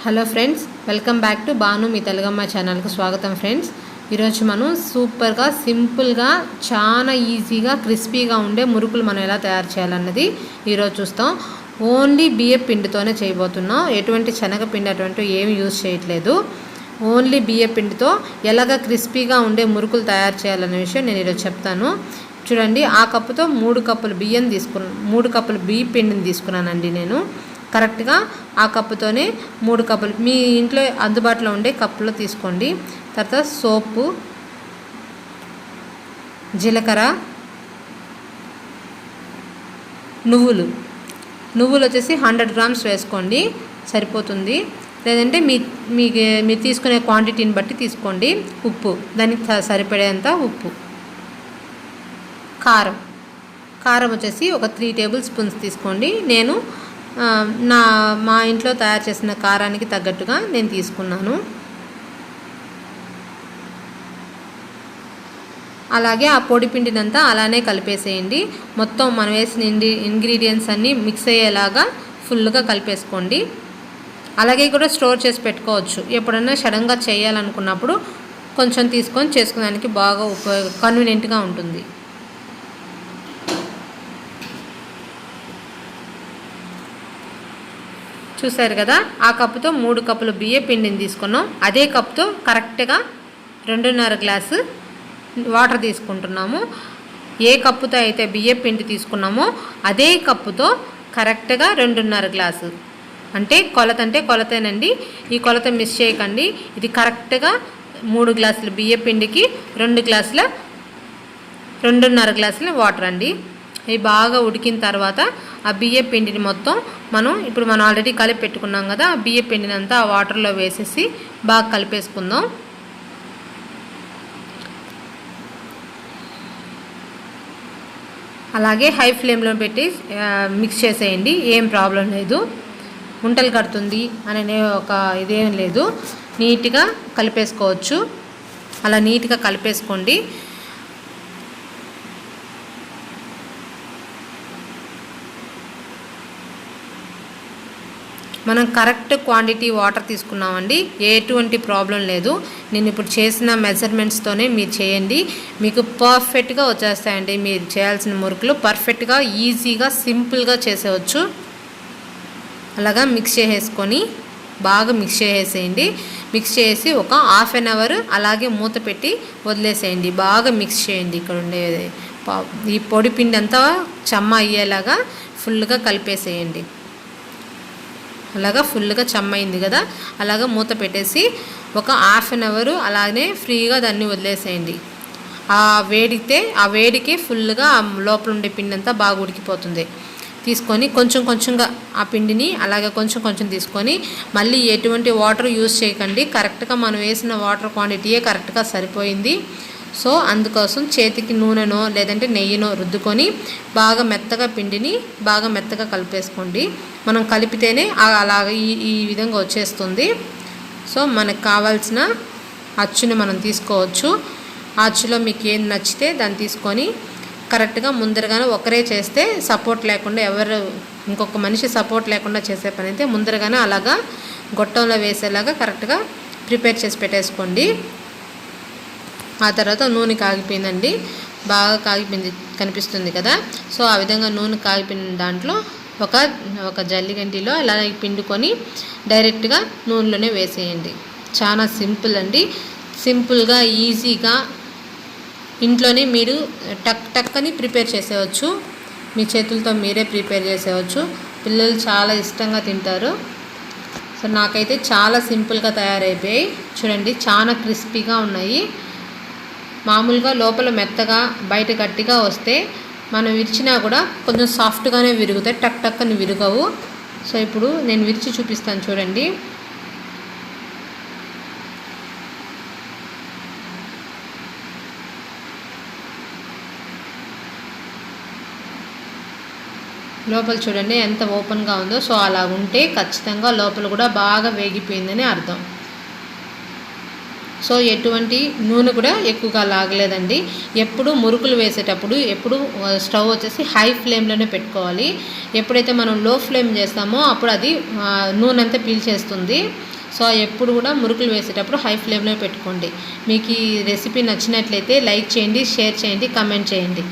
Hello friends, welcome back to Banu మీ తెలుగమ్మ ఛానల్కు స్వాగతం. ఫ్రెండ్స్, ఈరోజు మనం సూపర్గా సింపుల్గా చాలా ఈజీగా క్రిస్పీగా ఉండే మురుకులు మనం ఎలా తయారు చేయాలన్నది ఈరోజు చూస్తాం. ఓన్లీ బియ్యం పిండితోనే చేయబోతున్నాం. ఎటువంటి శనగపిండి అటువంటివి ఏమి యూజ్ చేయట్లేదు. ఓన్లీ బియ్యం పిండితో ఎలాగ క్రిస్పీగా ఉండే మురుకులు తయారు చేయాలనే విషయం నేను ఈరోజు చెప్తాను. చూడండి, ఆ కప్పుతో 3 కప్పులు బియ్యం తీసుకున్నాను. 3 కప్పులు బియ్యం పిండిని తీసుకున్నానండి నేను. కరెక్ట్గా ఆ కప్పుతోనే 3 కప్పులు మీ ఇంట్లో అందుబాటులో ఉండే కప్పులో తీసుకోండి. తర్వాత సోపు, జీలకర్ర, నువ్వులు వచ్చేసి 100 గ్రామ్స్ వేసుకోండి, సరిపోతుంది. లేదంటే మీరు తీసుకునే క్వాంటిటీని బట్టి తీసుకోండి. ఉప్పు, దానికి సరిపడేంత ఉప్పు. కారం వచ్చేసి ఒక 3 టేబుల్ స్పూన్స్ తీసుకోండి. నేను మా ఇంట్లో తయారు చేసిన కారానికి తగ్గట్టుగా నేను తీసుకున్నాను. అలాగే ఆ పొడి పిండినంతా అలానే కలిపేసేయండి. మొత్తం మనం వేసిన ఇంగ్రీడియంట్స్ అన్నీ మిక్స్ అయ్యేలాగా ఫుల్గా కలిపేసుకోండి. అలాగే కూడా స్టోర్ చేసి పెట్టుకోవచ్చు. ఎప్పుడన్నా సడన్గా చేయాలనుకున్నప్పుడు కొంచెం తీసుకొని చేసుకోవడానికి బాగా కన్వీనియంట్గా ఉంటుంది. చూసారు కదా, ఆ కప్పుతో 3 కప్పులు బియ్య పిండిని తీసుకున్నాం. అదే కప్పుతో కరెక్ట్గా 2.5 గ్లాసు వాటర్ తీసుకుంటున్నాము. ఏ కప్పుతో అయితే బియ్య పిండి తీసుకున్నామో అదే కప్పుతో కరెక్ట్గా 2.5 గ్లాసు. అంటే కొలతేనండి, ఈ కొలత మిస్ చేయకండి. ఇది కరెక్ట్గా 3 గ్లాసుల బియ్య పిండికి 2.5 గ్లాసుల వాటర్ అండి. ఇవి బాగా ఉడికిన తర్వాత ఆ బియ్య పిండిని మొత్తం మనం ఆల్రెడీ కలిపి పెట్టుకున్నాం కదా, ఆ బియ్య పిండిని అంతా ఆ వాటర్లో వేసేసి బాగా కలిపేసుకుందాం. అలాగే హై ఫ్లేమ్లో పెట్టి మిక్స్ చేసేయండి. ఏం ప్రాబ్లం లేదు, ఉంటలు కడుతుంది అనే ఒక ఇదేం లేదు. నీట్గా కలిపేసుకోవచ్చు. అలా నీట్గా కలిపేసుకోండి. మనం కరెక్ట్ క్వాంటిటీ వాటర్ తీసుకున్నామండి. ఎటువంటి ప్రాబ్లం లేదు. నేను ఇప్పుడు చేసిన మెజర్మెంట్స్తోనే మీరు చేయండి, మీకు పర్ఫెక్ట్గా వచ్చేస్తాయండి. మీరు చేయాల్సిన మురుకులు పర్ఫెక్ట్గా, ఈజీగా, సింపుల్గా చేసేవచ్చు. అలాగా మిక్స్ చేసేసుకొని బాగా మిక్స్ చేసేయండి. మిక్స్ చేసి ఒక హాఫ్ అన్ అవర్ అలాగే మూత పెట్టి వదిలేసేయండి. బాగా మిక్స్ చేయండి. ఇక్కడ ఉండే ఈ పొడి పిండి అంతా చెమ్మ అయ్యేలాగా ఫుల్గా కలిపేసేయండి. అలాగా ఫుల్గా చెమ్మైంది కదా, అలాగా మూత పెట్టేసి ఒక హాఫ్ అన్ అవర్ అలానే ఫ్రీగా దాన్ని వదిలేసేయండి. ఆ వేడికి ఫుల్గా లోపల ఉండే పిండి అంతా బాగా ఉడికిపోతుంది. తీసుకొని కొంచెంగా ఆ పిండిని అలాగే కొంచెం తీసుకొని మళ్ళీ ఎటువంటి వాటర్ యూజ్ చేయకండి. కరెక్ట్గా మనం వేసిన వాటర్ క్వాంటిటీయే కరెక్ట్గా సరిపోయింది. సో అందుకోసం చేతికి నూనెనో లేదంటే నెయ్యినో రుద్దుకొని బాగా మెత్తగా పిండిని బాగా మెత్తగా కలిపేసుకోండి. మనం కలిపితేనే అలాగ ఈ విధంగా వచ్చేస్తుంది. సో మనకు కావాల్సిన అచ్చుని మనం తీసుకోవచ్చు. ఆ అచ్చులో మీకు ఏం నచ్చితే దాన్ని తీసుకొని కరెక్ట్గా ముందరగానే ఒకరే చేస్తే సపోర్ట్ లేకుండా ఇంకొక మనిషి సపోర్ట్ లేకుండా చేసే పని అయితే ముందరగానే అలాగా గొట్టంలో వేసేలాగా కరెక్ట్గా ప్రిపేర్ చేసి పెట్టేసుకోండి. ఆ తర్వాత నూనె కాగిపోయిందండి, బాగా కాగిపోయింది కనిపిస్తుంది కదా. సో ఆ విధంగా నూనె కాగిపోయిన దాంట్లో ఒక జల్లిగంటిలో ఇలా పిండుకొని డైరెక్ట్గా నూనెలోనే వేసేయండి. చాలా సింపుల్ అండి. సింపుల్గా, ఈజీగా ఇంట్లోనే మీరు టక్ అని ప్రిపేర్ చేసేవచ్చు. మీ చేతులతో మీరే ప్రిపేర్ చేసేవచ్చు. పిల్లలు చాలా ఇష్టంగా తింటారు. సో నాకైతే చాలా సింపుల్గా తయారైపోయాయి. చూడండి, చాలా క్రిస్పీగా ఉన్నాయి. మామూలుగా లోపల మెత్తగా బయట గట్టిగా వస్తే మనం విరిచినా కూడా కొంచెం సాఫ్ట్గానే విరుగుతాయి, టక్ అని విరగవు. సో ఇప్పుడు నేను విరిచి చూపిస్తాను చూడండి. లోపల చూడండి ఎంత ఓపెన్గా ఉందో. సో అలా ఉంటే ఖచ్చితంగా లోపల కూడా బాగా వేగిపోయిందని అర్థం. సో ఎటువంటి నూనె కూడా ఎక్కువగా లాగలేదండి. ఎప్పుడు మురుకులు వేసేటప్పుడు స్టవ్ వచ్చేసి హై ఫ్లేమ్లోనే పెట్టుకోవాలి. ఎప్పుడైతే మనం లో ఫ్లేమ్ చేస్తామో అప్పుడు అది నూనె అంతా పీల్చేస్తుంది. సో ఎప్పుడు కూడా మురుకులు వేసేటప్పుడు హై ఫ్లేమ్లో పెట్టుకోండి. మీకు ఈ రెసిపీ నచ్చినట్లయితే లైక్ చేయండి, షేర్ చేయండి, కామెంట్ చేయండి.